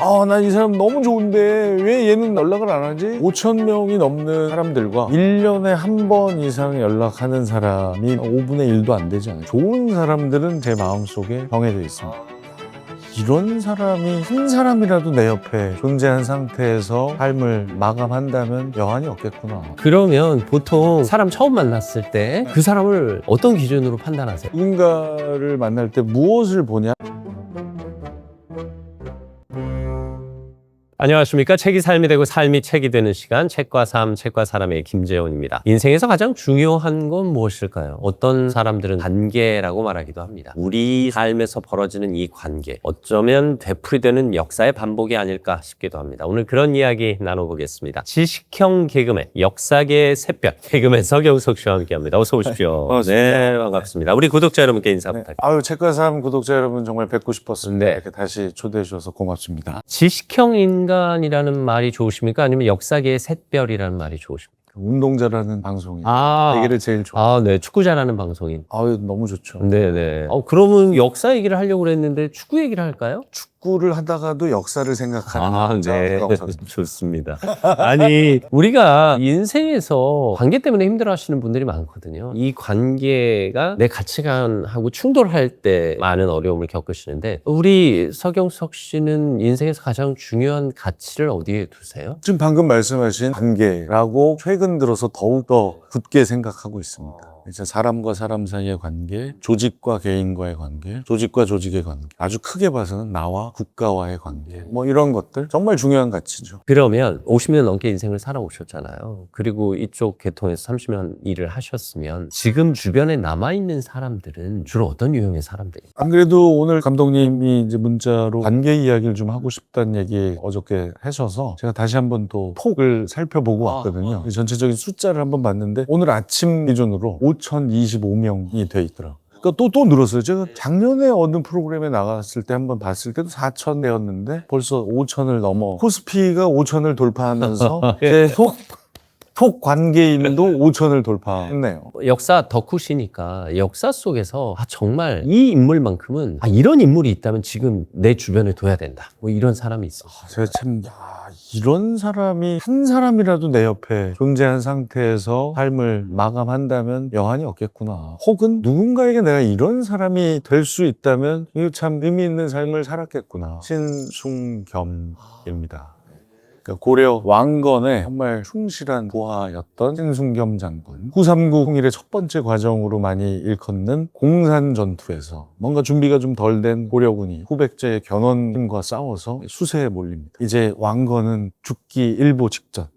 난 이 사람 너무 좋은데 왜 얘는 연락을 안 하지? 5천 명이 넘는 사람들과 1년에 한 번 이상 연락하는 사람이 5분의 1도 안 되지 않아요. 좋은 사람들은 제 마음속에 정해져 있습니다. 이런 사람이 한 사람이라도 내 옆에 존재한 상태에서 삶을 마감한다면 여한이 없겠구나. 그러면 보통 사람 처음 만났을 때 그 사람을 어떤 기준으로 판단하세요? 누군가를 만날 때 무엇을 보냐? 안녕하십니까. 책이 삶이 되고 삶이 책이 되는 시간, 책과 삶, 책과 사람의 김재원입니다. 인생에서 가장 중요한 건 무엇일까요? 어떤 사람들은 관계라고 말하기도 합니다. 우리 삶에서 벌어지는 이 관계, 어쩌면 되풀이되는 역사의 반복이 아닐까 싶기도 합니다. 오늘 그런 이야기 나눠보겠습니다. 지식형 개그맨, 역사계의 샛별, 개그맨 서경석 씨와 함께합니다. 어서 오십시오. 반갑습니다. 네, 반갑습니다. 우리 구독자 여러분께 인사 부탁드립니다. 책과 삶 구독자 여러분 정말 뵙고 싶었습니다. 네. 이렇게 다시 초대해 주셔서 고맙습니다. 지식형 인간이라는 말이 좋으십니까? 아니면 역사계의 샛별이라는 말이 좋으십니까? 운동자라는 방송이 아, 얘기를 제일 좋아. 네. 축구 잘하는 방송인. 너무 좋죠. 네네. 그러면 역사 얘기를 하려고 그랬는데 축구 얘기를 할까요? 축구를 하다가도 역사를 생각하는 네. 선수. 좋습니다. 아니, 우리가 인생에서 관계 때문에 힘들어 하시는 분들이 많거든요. 이 관계가 내 가치관하고 충돌할 때 많은 어려움을 겪으시는데, 우리 서경석 씨는 인생에서 가장 중요한 가치를 어디에 두세요? 지금 방금 말씀하신 관계라고 최근 들어서 더욱더 굳게 생각하고 있습니다. 이제 사람과 사람 사이의 관계, 조직과 개인과의 관계, 조직과 조직의 관계, 아주 크게 봐서는 나와 국가와의 관계, 이런 것들 정말 중요한 가치죠. 그러면 50년 넘게 인생을 살아오셨잖아요. 그리고 이쪽 계통에서 30년 일을 하셨으면 지금 주변에 남아있는 사람들은 주로 어떤 유형의 사람들이에요? 안 그래도 오늘 감독님이 이제 문자로 관계 이야기를 좀 하고 싶다는 얘기 어저께 하셔서 제가 다시 한번 또 톡을 살펴보고 왔거든요. 전체적인 숫자를 한번 봤는데 오늘 아침 기준으로 5,025명이 돼 있더라고요. 그러니까 또 늘었어요. 제가 작년에 어느 프로그램에 나갔을 때 한번 봤을 때도 4,000대였는데 벌써 5,000을 넘어. 코스피가 5,000을 돌파하면서 제 톡 관계인도 5,000을 돌파했네요. 역사 덕후시니까 역사 속에서 정말 이 인물만큼은 이런 인물이 있다면 지금 내 주변에 둬야 된다. 이런 사람이 있어요. 제가 참 이런 사람이 한 사람이라도 내 옆에 존재한 상태에서 삶을 마감한다면 여한이 없겠구나. 혹은 누군가에게 내가 이런 사람이 될 수 있다면 이거 참 의미 있는 삶을 살았겠구나. 신숭겸입니다. 고려 왕건의 정말 충실한 부하였던 신숭겸 장군. 939 통일의 첫 번째 과정으로 많이 일컫는 공산 전투에서 뭔가 준비가 좀 덜 된 고려군이 후백제의 견훤과 싸워서 수세에 몰립니다. 이제 왕건은 죽기 일보 직전.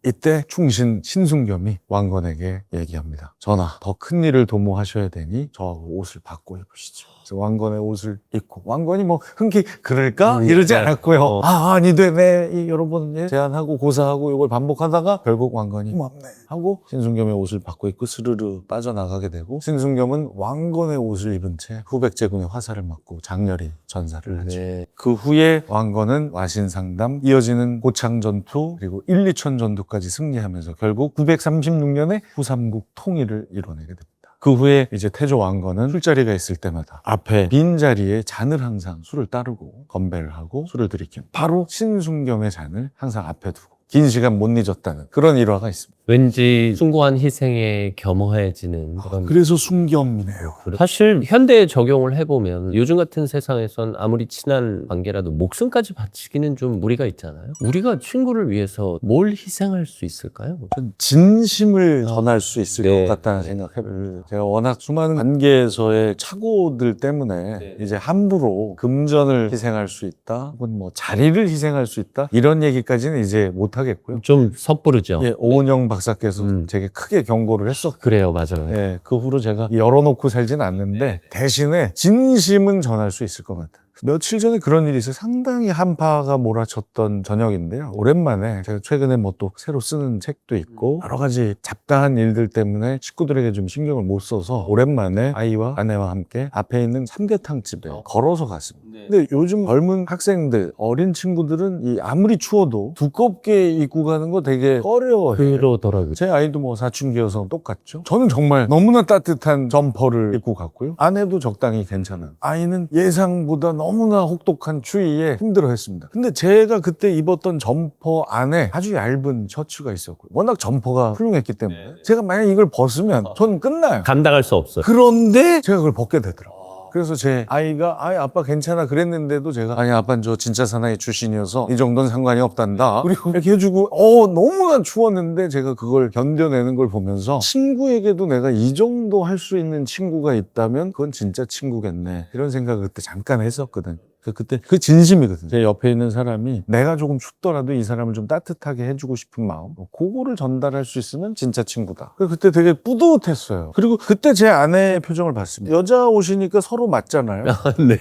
이때 충신 신숭겸이 왕건에게 얘기합니다. 전하, 더 큰 일을 도모하셔야 되니 저하고 옷을 바꿔 입으시죠. 그래서 왕건의 옷을 입고 왕건이 흔쾌히 그럴까? 이러지 않았고요. 아니 되네. 여러 번 제안하고 고사하고 이걸 반복하다가 결국 왕건이 고맙네 하고 신숭겸의 옷을 바꿔 입고 스르르 빠져나가게 되고 신숭겸은 왕건의 옷을 입은 채 후백제군의 화살을 맞고 장렬히 전사를 하죠. 그 후에 왕건은 와신상담, 이어지는 고창전투 그리고 1, 2천 전투까지 승리하면서 결국 936년에 후삼국 통일을 이뤄내게 됩니다. 그 후에 이제 태조 왕건은 술자리가 있을 때마다 앞에 빈자리에 잔을 항상 술을 따르고 건배를 하고 술을 들이키는 바로 신숭겸의 잔을 항상 앞에 두고 긴 시간 못 잊었다는 그런 일화가 있습니다. 왠지 숭고한 희생에 겸허해지는 그런. 그래서 숭겸이네요. 사실 현대에 적용을 해보면 요즘 같은 세상에선 아무리 친한 관계라도 목숨까지 바치기는 좀 무리가 있잖아요. 우리가 친구를 위해서 뭘 희생할 수 있을까요? 전 진심을 전할 수 있을 것 같다는 생각해요. 제가 워낙 수많은 관계에서의 착오들 때문에 이제 함부로 금전을 희생할 수 있다 혹은 자리를 희생할 수 있다 이런 얘기까지는 이제 못하겠고요. 좀 섣부르죠. 오은영 박사께서 되게 크게 경고를 했었고 그래요, 맞아요. 그 후로 제가 열어놓고 살진 않는데 대신에 진심은 전할 수 있을 것 같아요. 며칠 전에 그런 일이 있어요. 상당히 한파가 몰아쳤던 저녁인데요. 오랜만에 제가 최근에 또 새로 쓰는 책도 있고 여러 가지 잡다한 일들 때문에 식구들에게 좀 신경을 못 써서 오랜만에 아이와 아내와 함께 앞에 있는 삼계탕집에 걸어서 갔습니다. 근데 요즘 젊은 학생들, 어린 친구들은 아무리 추워도 두껍게 입고 가는 거 되게 꺼려해요. 그러더라고요. 제 아이도 사춘기여서 똑같죠. 저는 정말 너무나 따뜻한 점퍼를 입고 갔고요. 아내도 적당히 괜찮은. 아이는 예상보다 너무나 혹독한 추위에 힘들어했습니다. 근데 제가 그때 입었던 점퍼 안에 아주 얇은 셔츠가 있었고요. 워낙 점퍼가 훌륭했기 때문에 제가 만약 이걸 벗으면 전 끝나요. 감당할 수 없어요. 그런데 제가 그걸 벗게 되더라고요. 그래서 제 아이가 아빠 괜찮아 그랬는데도 제가 아니 아빠는 저 진짜 사나이 출신이어서 이 정도는 상관이 없단다 그리고 이렇게 해주고 너무나 추웠는데 제가 그걸 견뎌내는 걸 보면서 친구에게도 내가 이 정도 할 수 있는 친구가 있다면 그건 진짜 친구겠네 이런 생각을 그때 잠깐 했었거든요. 그때 그 진심이거든요. 제 옆에 있는 사람이 내가 조금 춥더라도 이 사람을 좀 따뜻하게 해주고 싶은 마음 그거를 전달할 수 있으면 진짜 친구다. 그때 되게 뿌듯했어요. 그리고 그때 제 아내의 표정을 봤습니다. 여자 옷이니까 서로 맞잖아요. 네.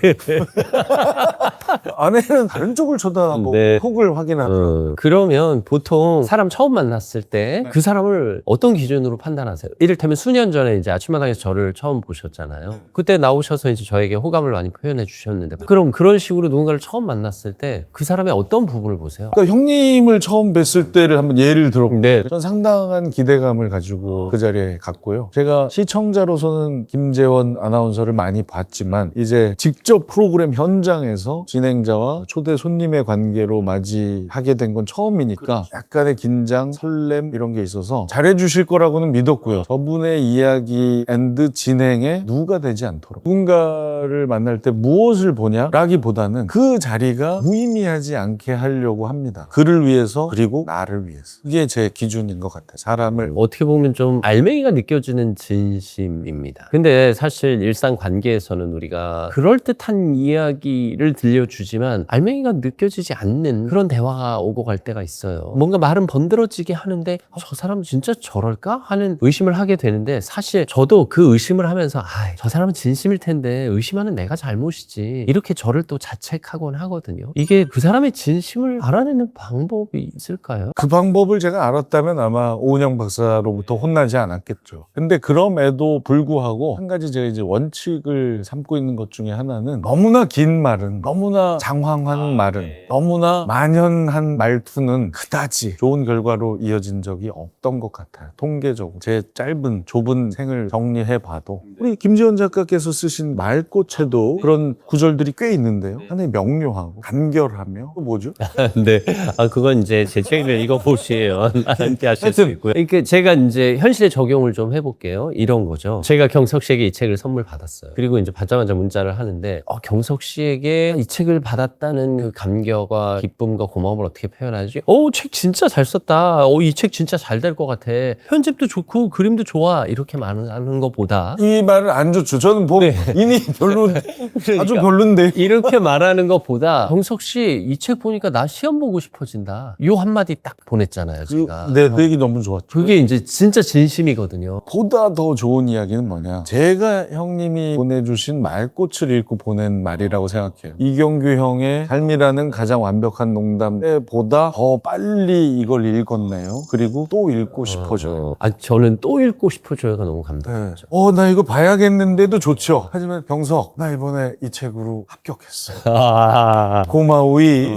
아내는 다른 쪽을 쳐다보고 네. 속을 확인하죠. 그러면 보통 사람 처음 만났을 때 그 사람을 어떤 기준으로 판단하세요? 이를테면 수년 전에 이제 아침마당에서 저를 처음 보셨잖아요. 그때 나오셔서 이제 저에게 호감을 많이 표현해 주셨는데 그럼 그런 식으로 누군가를 처음 만났을 때 그 사람의 어떤 부분을 보세요? 그러니까 형님을 처음 뵀을 때를 한번 예를 들어볼게요. 네. 전 상당한 기대감을 가지고 그 자리에 갔고요. 제가 시청자로서는 김재원 아나운서를 많이 봤지만 이제 직접 프로그램 현장에서 진행자와 초대 손님의 관계로 맞이하게 된 건 처음이니까 약간의 긴장, 설렘 이런 게 있어서 잘해주실 거라고는 믿었고요. 저분의 이야기 앤드 진행에 누가 되지 않도록 누군가를 만날 때 무엇을 보냐라기보다는 그 자리가 무의미하지 않게 하려고 합니다. 그를 위해서 그리고 나를 위해서. 그게 제 기준인 것 같아요. 사람을 어떻게 보면 좀 알맹이가 느껴지는 진심입니다. 근데 사실 일상 관계에서는 우리가 그럴듯한 이야기를 들려주지만 알맹이가 느껴지지 않는 그런 대화가 오고 갈 때가 있어요. 뭔가 말은 번들어지게 하는데 저 사람은 진짜 저럴까? 하는 의심을 하게 되는데 사실 저도 그 의심을 하면서 저 사람은 진심일 텐데 의심하는 내가 잘못이지 이렇게 저를 또 자책하곤 하거든요. 이게 그 사람의 진심을 알아내는 방법이 있을까요? 그 방법을 제가 알았다면 아마 오은영 박사로부터 혼나지 않았겠죠. 근데 그럼에도 불구하고 한 가지 제가 이제 원칙을 삼고 있는 것 중에 하나는 너무나 긴 말은 너무나 장황한 말은 너무나 만연한 말투는 그다지 좋은 결과로 이어진 적이 없던 것 같아요. 통계적으로 제 짧은 좁은 생을 정리해 봐도 우리 김지원 작가께서 쓰신 말꽃에도 그런 구절들이 꽤 있는데요. 하나의 명료하고 간결하며 또 뭐죠? 네. 그건 이제 제 책을 읽어보시면 함께 하실 수 있고요. 그러니까 제가 이제 현실에 적용을 좀 해볼게요. 이런 거죠. 제가 경석 씨에게 이 책을 선물 받았어요. 그리고 이제 받자마자 문자를 하는데, 경석 씨에게 이 책을 받았다는 그 감격과 기쁨과 고마움을 어떻게 표현하지? 책 진짜 잘 썼다. 이 책 진짜 잘 될 것 같아. 편집도 좋고 그림도 좋아. 이렇게 말하는 것보다. 이 말은 안 좋죠. 저는 이미 별로 아주 별론데. 이렇게 말하는 것보다 경석 씨 이 책 보니까 나 시험 보고 싶어진다. 요 한마디 딱 보냈잖아요, 제가. 그 얘기 너무 좋았죠. 그게 이제 진짜 진심이거든요. 보다 더 좋은 이야기는 뭐냐. 제가 형님이 보내주신 말꽃을 읽고 보낸 말이라고 생각해요. 이경규 형의 삶이라는 가장 완벽한 농담에 보다 더 빨리 이걸 읽었네요. 그리고 또 읽고 싶어져요. 저는 또 읽고 싶어져요가 너무 감동이죠. 나 이거 봐야겠는데도 좋죠. 하지만 병석, 나 이번에 이 책으로 합격했어. 고마우이.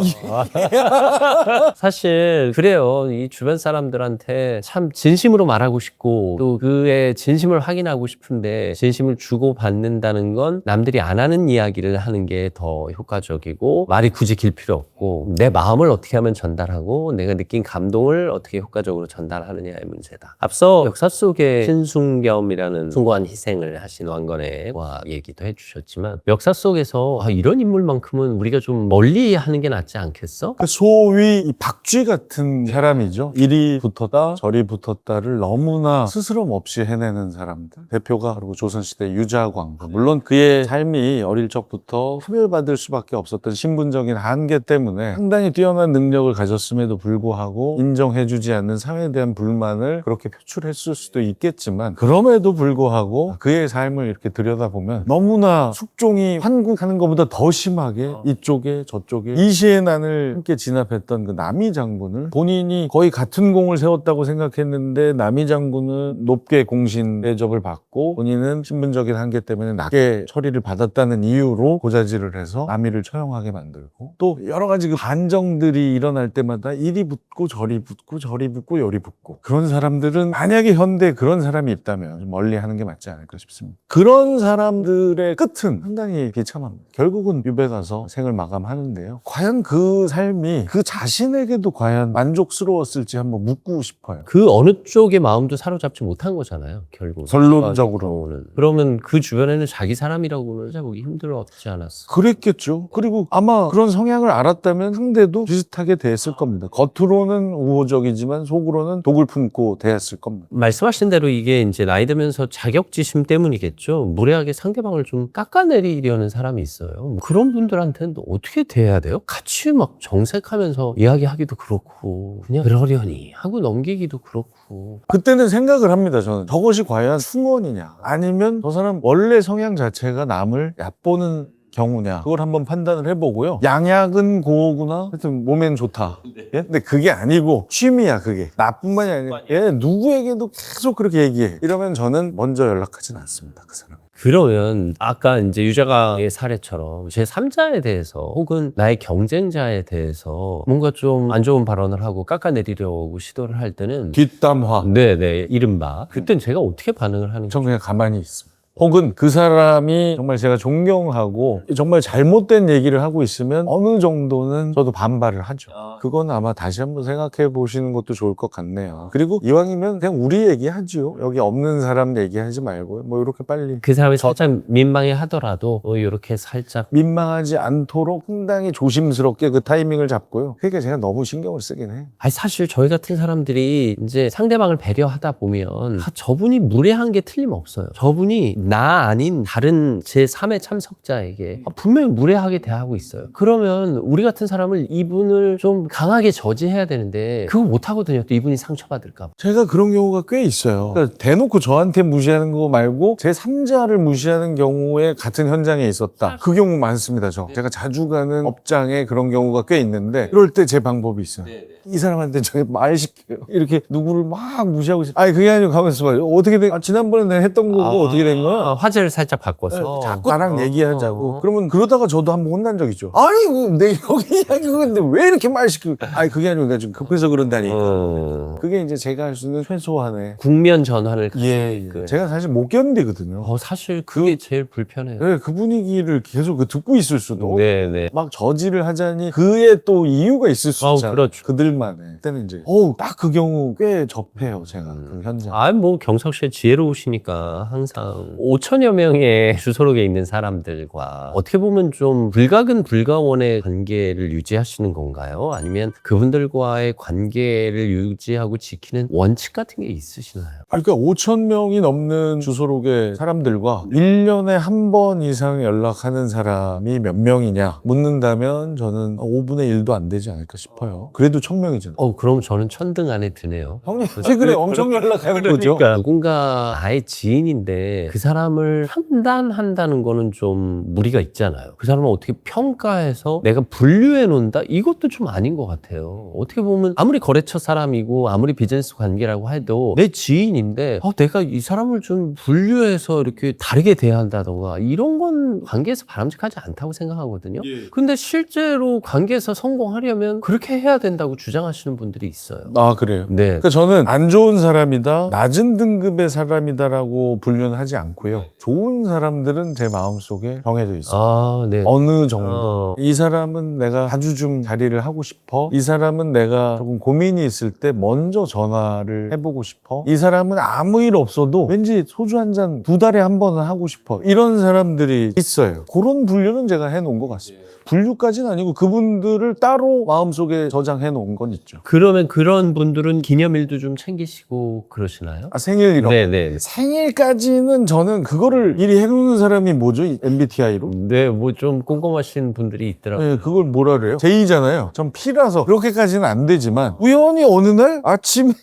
사실 그래요. 이 주변 사람들한테 참 진심으로 말하고 싶고 또 그의 진심을 확인하고 싶은데 진심을 주고받는다는 건 남들이 안 하는 이야기를 하는 게 더 효과적이고 말이 굳이 길 필요 없고 내 마음을 어떻게 하면 전달하고 내가 느낀 감동을 어떻게 효과적으로 전달하느냐의 문제다. 앞서 역사 속의 신순겸이라는 숭고한 희생을 하신 왕건의 얘기도 해주셨지만 역사 속에서 이런 인물만큼은 우리가 좀 멀리 하는 게 낫지 않겠어? 소위 이 박쥐 같은 사람이죠. 이리 붙었다 저리 붙었다를 너무나 스스럼 없이 해내는 사람들. 대표가 그리고 조선시대 유자광. 물론 그의 삶이 어릴 적부터 차별받을 수밖에 없었던 신분적인 한계 때문에 상당히 뛰어난 능력을 가졌음에도 불구하고 인정해주지 않는 사회에 대한 불만을 그렇게 표출했을 수도 있겠지만 그럼에도 불구하고 그의 삶을 이렇게 들여다보면 너무나 숙종이 환국하는 것보다 더 심하게 이쪽에 저쪽에 이시의 난을 함께 진압했던 그 남이 장군을 본인이 거의 같은 공을 세웠다고 생각했는데 남이 장군은 높게 공신 대접을 받고 본인은 신분적인 한계 때문에 낮게 처리를 받았다는 이유로 고자질을 해서 남이를 처형하게 만들고 또 여러 가지 그 반정들이 일어날 때마다 이리 붙고 저리 붙고 저리 붙고 요리 붙고 그런 사람들은 만약에 현대에 그런 사람이 있다면 멀리 하는 게 맞지 않을까 싶습니다. 그런 사람들의 끝은 상당히 비참합니다. 결국은 유배 가서 생을 마감하는데요. 과연 그 삶이 그 자신에게도 과연 만족스러웠을지 한번 묻고 싶어요. 그 어느 쪽의 마음도 사로잡지 못한 거잖아요, 결국. 결론적으로는. 그러면 그 주변에는 자기 사람이라고는 찾아보기 힘들었지 않았어? 그랬겠죠. 그리고 아마 그런 성향을 알았다면 상대도 비슷하게 대했을 겁니다. 겉으로는 우호적이지만 속으로는 독을 품고 대했을 겁니다. 말씀하신 대로 이게 이제 나이 들면서 자격지심 때문이겠죠. 무례하게 상대방을 좀 깎아내리려는 사람이 있어요. 그런 분들한테는 또 어떻게 대해야 돼요? 같이 막 정색하면서 이야기하기도 그렇고 그냥 그러려니 하고 넘기기도 그렇고. 그때는 생각을 합니다. 저는 저것이 과연 충원이냐 아니면 저 사람 원래 성향 자체가 남을 얕보는 경우냐 그걸 한번 판단을 해보고요. 양약은 고우구나 하여튼 몸엔 좋다. 예? 근데 그게 아니고 취미야. 그게 나뿐만이 아니라 얘 누구에게도 계속 그렇게 얘기해. 이러면 저는 먼저 연락하진 않습니다. 그 사람. 그러면 아까 이제 유자가의 사례처럼 제3자에 대해서 혹은 나의 경쟁자에 대해서 뭔가 좀 안 좋은 발언을 하고 깎아내리려고 시도를 할 때는 뒷담화. 네네 이른바 그땐 제가 어떻게 반응을 하는 전 그냥 가만히 있습니다. 혹은 그 사람이 정말 제가 존경하고 정말 잘못된 얘기를 하고 있으면 어느 정도는 저도 반발을 하죠. 그건 아마 다시 한번 생각해 보시는 것도 좋을 것 같네요. 그리고 이왕이면 그냥 우리 얘기하죠. 여기 없는 사람 얘기하지 말고 뭐 이렇게 빨리 그 사람이 살짝 민망해 하더라도 이렇게 살짝 민망하지 않도록 상당히 조심스럽게 그 타이밍을 잡고요. 그러니까 제가 너무 신경을 쓰긴 해요. 아니 사실 저희 같은 사람들이 이제 상대방을 배려하다 보면 저분이 무례한 게 틀림없어요. 저분이 나 아닌 다른 제3의 참석자에게 분명히 무례하게 대하고 있어요. 그러면 우리 같은 사람을 이분을 좀 강하게 저지해야 되는데 그거 못하거든요. 또 이분이 상처받을까 봐. 제가 그런 경우가 꽤 있어요. 그러니까 대놓고 저한테 무시하는 거 말고 제3자를 무시하는 경우에 같은 현장에 있었다. 그 경우 많습니다. 제가 자주 가는 업장에 그런 경우가 꽤 있는데 그럴 때 제 방법이 있어요. 이 사람한테 저기 말 시켜요. 이렇게 누구를 막 무시하고 있어요. 아니 그게 아니고 가만있어 봐요. 어떻게 된 지난번에 내가 했던 거고 어떻게 된 거야? 화제를 살짝 바꿔서 자꾸 나랑 얘기하자고. 그러면 그러다가 저도 한번 혼난 적 있죠. 아니 내 여기 이야기하는데 왜 이렇게 말 시켜? 아니 그게 아니고 내가 좀 급해서 그런다니까. 그게 이제 제가 할 수 있는 최소한의 국면 전환을 예. 제가 사실 못 견디거든요. 사실 그게 제일 불편해요. 네, 그 분위기를 계속 듣고 있을 수도 네네. 막 저지를 하자니 그에 또 이유가 있을 수 있잖아요. 그렇죠. 그들만의. 그때는 이제 딱 그 경우 꽤 접해요. 제가 그 현장. 뭐 경석 씨의 지혜로우시니까 항상 5천여 명의 주소록에 있는 사람들과 어떻게 보면 좀 불가근 불가원의 관계를 유지하시는 건가요? 아니면 그분들과의 관계를 유지하고 지키는 원칙 같은 게 있으시나요? 그러니까 5천 명이 넘는 주소록의 사람들과 1년에 한 번 이상 연락하는 사람이 몇 명이냐 묻는다면 저는 5분의 1도 안 되지 않을까 싶어요. 그래도 1,000명이잖아요. 그럼 저는 천등 안에 드네요. 형님 최근에 엄청 연락하는 거죠? 그러니까 누군가 나의 지인인데 그 사람을 판단한다는 거는 좀 무리가 있잖아요. 그 사람을 어떻게 평가해서 내가 분류해 놓는다? 이것도 좀 아닌 것 같아요. 어떻게 보면 아무리 거래처 사람이고 아무리 비즈니스 관계라고 해도 내 지인인데 내가 이 사람을 좀 분류해서 이렇게 다르게 대한다던가 이런 건 관계에서 바람직하지 않다고 생각하거든요. 근데 실제로 관계에서 성공하려면 그렇게 해야 된다고 주장하시는 분들이 있어요. 그래요? 네. 그러니까 저는 안 좋은 사람이다, 낮은 등급의 사람이다라고 분류는 하지 않고요. 좋은 사람들은 제 마음속에 정해져 있어요. 네. 어느 정도. 이 사람은 내가 자주 좀 자리를 하고 싶어. 이 사람은 내가 조금 고민이 있을 때 먼저 전화를 해보고 싶어. 이 사람은 아무 일 없어도 왠지 소주 한 잔 2달에 한 번은 하고 싶어. 이런 사람들이 있어요. 그런 분류는 제가 해놓은 것 같습니다. 분류까지는 아니고 그분들을 따로 마음속에 저장해 놓은 건 있죠. 그러면 그런 분들은 기념일도 좀 챙기시고 그러시나요? 생일 이런 거. 네네. 생일까지는 저는 그거를 미리 해놓는 사람이 뭐죠? MBTI로? 네, 뭐 좀 꼼꼼하신 분들이 있더라고요. 네, 그걸 뭐라 그래요? J잖아요. 전 P라서 그렇게까지는 안 되지만 우연히 어느 날 아침에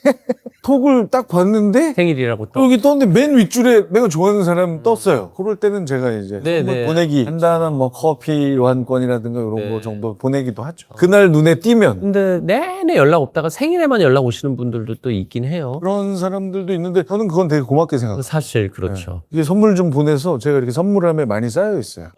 톡을 딱 봤는데 생일이라고 또. 여기 떴는데 맨 윗줄에 내가 좋아하는 사람 떴어요. 그럴 때는 제가 이제 네네. 선물 보내기 간단한 뭐 커피 교환권이라든지 사인이라든가 이런 네. 거 정도 보내기도 하죠. 그날 눈에 띄면. 근데 내내 연락 없다가 생일에만 연락 오시는 분들도 또 있긴 해요. 그런 사람들도 있는데 저는 그건 되게 고맙게 생각해요. 사실 그렇죠. 이게 선물 좀 보내서 제가 이렇게 선물함에 많이 쌓여 있어요.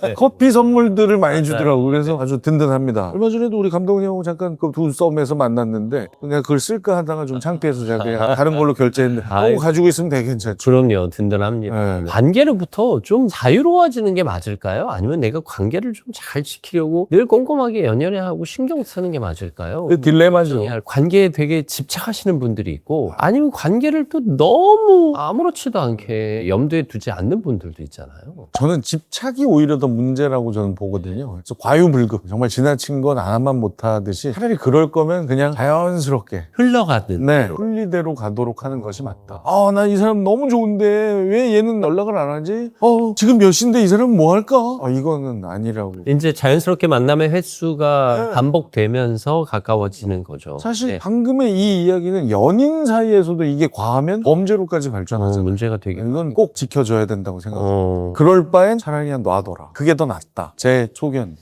네. 커피 선물들을 많이 주더라고요. 그래서 아주 든든합니다. 얼마 전에도 우리 감독님하고 잠깐 그 두 썸에서 만났는데 내가 그걸 쓸까 하다가 좀 창피해서 제가 그냥 다른 걸로 결제했는데 아이고. 가지고 있으면 되게 괜찮죠. 그럼요. 든든합니다. 네. 관계로부터 좀 자유로워지는 게 맞을까요? 아니면 내가 관계를 좀 잘 지키려고 늘 꼼꼼하게 연연해하고 신경 쓰는 게 맞을까요? 그 딜레마죠. 관계에 되게 집착하시는 분들이 있고 아니면 관계를 또 너무 아무렇지도 않게 염두에 두지 않는 분들도 있잖아요. 저는 집착이 오히려 더 문제라고 저는 보거든요. 그래서 과유불급, 정말 지나친 건 아만 못하듯이 차라리 그럴 거면 그냥 자연스럽게 흘러가든. 네, 순리대로 가도록 하는 것이 맞다. 아, 나 이 사람 너무 좋은데 왜 얘는 연락을 안 하지? 지금 몇 시인데 이 사람은 뭐 할까? 이거는 아니라고. 이제 자연스럽게 만남의 횟수가 반복되면서 가까워지는 거죠. 사실 네. 방금의 이 이야기는 연인 사이에서도 이게 과하면 범죄로까지 발전하잖아요. 문제가 되게. 이건 꼭 지켜줘야 된다고 생각해요. 어, 그럴 바엔 차라리 그냥 놔둬라. 그게 더 낫다. 제 소견.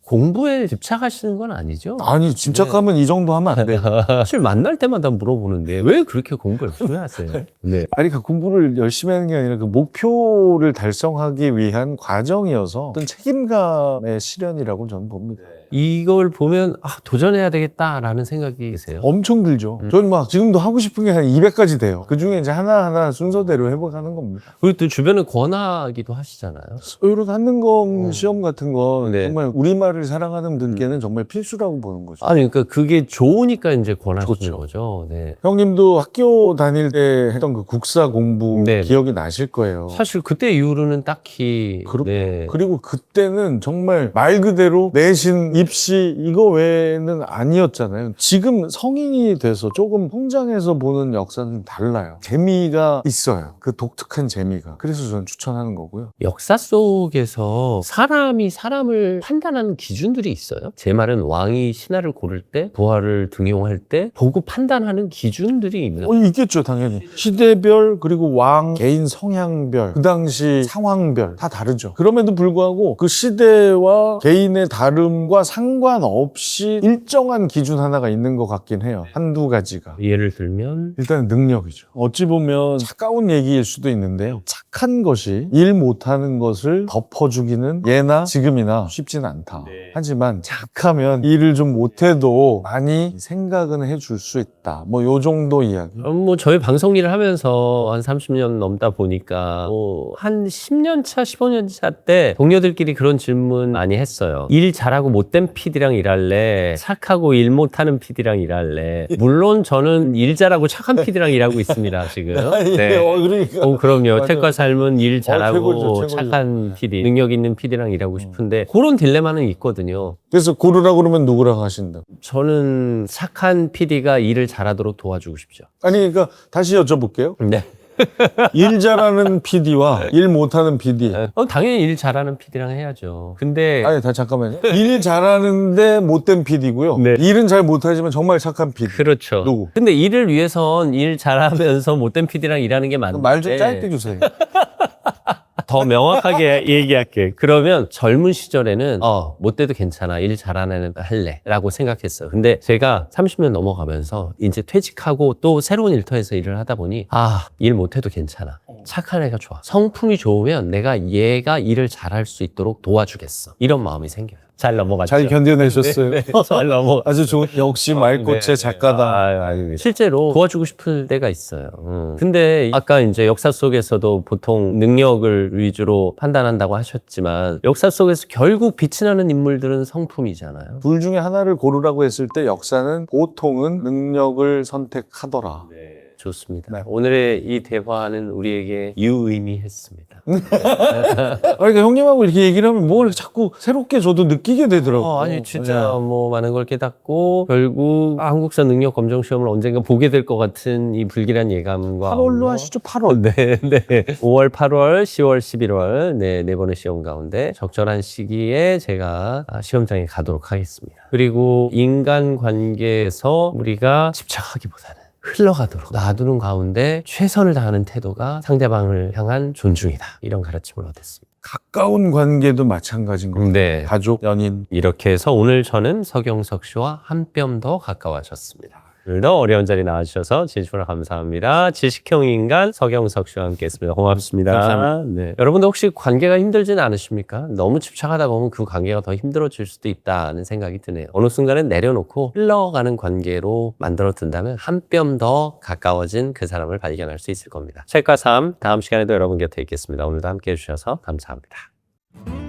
공부에 집착하시는 건 아니죠? 아니, 집착하면 이 정도 하면 안 돼. 사실 만날 때마다 물어보는데 왜 그렇게 공부를 열심히 하세요? 네. 아니, 그 공부를 열심히 하는 게 아니라 그 목표를 달성하기 위한 과정이어서 어떤 책임감의 실현이라고 저는 봅니다. 이걸 보면 도전해야 되겠다라는 생각이 드세요? 엄청 들죠. 저는 막 지금도 하고 싶은 게 한 200가지 돼요. 그 중에 이제 하나하나 순서대로 해보가는 겁니다. 그리고 또 주변에 권하기도 하시잖아요. 이런 한능검 시험 같은 건 네. 정말 우리말을 사랑하는 분께는 정말 필수라고 보는 거죠. 아니, 그러니까 그게 좋으니까 이제 권하시는 좋죠. 거죠. 네. 형님도 학교 다닐 때 했던 그 국사 공부 네. 기억이 나실 거예요. 사실 그때 이후로는 딱히. 네. 그리고 그때는 정말 말 그대로 내신, 입시 이거 외에는 아니었잖아요. 지금 성인이 돼서 조금 성장해서 보는 역사는 좀 달라요. 재미가 있어요. 그 독특한 재미가. 그래서 저는 추천하는 거고요. 역사 속에서 사람이 사람을 판단하는 기준들이 있어요. 제 말은 왕이 신하를 고를 때, 부하를 등용할 때 보고 판단하는 기준들이 있나요? 있겠죠, 당연히. 시대별, 그리고 왕, 개인 성향별, 그 당시 상황별 다 다르죠. 그럼에도 불구하고 그 시대와 개인의 다름과 상관없이 일정한 기준 하나가 있는 것 같긴 해요. 한두 가지가. 예를 들면 일단 능력이죠. 어찌 보면 차가운 얘기일 수도 있는데요. 착한 것이 일 못하는 것을 덮어주기는 예나 지금이나 쉽지는 않다. 하지만 착하면 일을 좀 못해도 많이 생각은 해줄 수 있다. 뭐 요 정도 이야기. 뭐 저희 방송 일을 하면서 한 30년 넘다 보니까 한 10년 차, 15년 차 때 동료들끼리 그런 질문 많이 했어요. 일 잘하고 못된 PD랑 일할래? 착하고 일 못하는 PD랑 일할래? 물론 저는 일 잘하고 착한 PD랑 일하고 있습니다, 지금. 네. 그러니까. 그럼요. 맞아요. 책과 삶은 일 잘하고 최고죠. 착한 PD, 능력 있는 PD랑 일하고 싶은데 그런 딜레마는 있거든요. 그래서 고르라고 그러면 누구랑 하신다? 저는 착한 PD가 일을 잘하도록 도와주고 싶죠. 아니, 그러니까 다시 여쭤볼게요. 네. 일 잘하는 PD와 일 못하는 PD. 당연히 일 잘하는 PD랑 해야죠. 근데 아니, 잠깐만요. 일 잘하는데 못된 PD고요. 네. 일은 잘 못하지만 정말 착한 PD. 그렇죠. 누구? 근데 일을 위해선 일 잘하면서 못된 PD랑 일하는 게 맞는데 말 좀 짧게 주세요. 더 명확하게 얘기할게. 그러면 젊은 시절에는 못돼도 괜찮아. 일 잘하는 애는 할래. 라고 생각했어요. 근데 제가 30년 넘어가면서 이제 퇴직하고 또 새로운 일터에서 일을 하다 보니 일 못해도 괜찮아. 착한 애가 좋아. 성품이 좋으면 내가 얘가 일을 잘할 수 있도록 도와주겠어. 이런 마음이 생겨요. 잘 넘어갔죠. 잘 견뎌내셨어요. 네, 잘 넘어. 아주 좋은, 역시 말꽃의 작가다. 실제로 도와주고 싶을 때가 있어요. 근데 아까 이제 역사 속에서도 보통 능력을 위주로 판단한다고 하셨지만 역사 속에서 결국 빛이 나는 인물들은 성품이잖아요. 둘 중에 하나를 고르라고 했을 때 역사는 보통은 능력을 선택하더라. 좋습니다. 네. 오늘의 이 대화는 우리에게 유의미했습니다. 그러니까 형님하고 이렇게 얘기를 하면 뭘 자꾸 새롭게 저도 느끼게 되더라고요. 아니 진짜 뭐 많은 걸 깨닫고 결국 한국사 능력 검정 시험을 언젠가 보게 될 것 같은 이 불길한 예감과 8월로 하시죠, 8월. 네. 5월, 8월, 10월, 11월 네 번의 시험 가운데 적절한 시기에 제가 시험장에 가도록 하겠습니다. 그리고 인간관계에서 우리가 집착하기보다는 흘러가도록 놔두는 가운데 최선을 다하는 태도가 상대방을 향한 존중이다. 이런 가르침을 얻었습니다. 가까운 관계도 마찬가지인 것 같아요. 네. 가족, 연인. 이렇게 해서 오늘 저는 서경석 씨와 한 뼘 더 가까워졌습니다. 오늘도 어려운 자리 나와주셔서 진심으로 감사합니다. 지식형 인간 서경석 씨와 함께했습니다. 고맙습니다. 감사합니다. 네. 여러분도 혹시 관계가 힘들지는 않으십니까? 너무 집착하다 보면 그 관계가 더 힘들어질 수도 있다는 생각이 드네요. 어느 순간엔 내려놓고 흘러가는 관계로 만들어둔다면 한 뼘 더 가까워진 그 사람을 발견할 수 있을 겁니다. 책과 삶 다음 시간에도 여러분 곁에 있겠습니다. 오늘도 함께해 주셔서 감사합니다.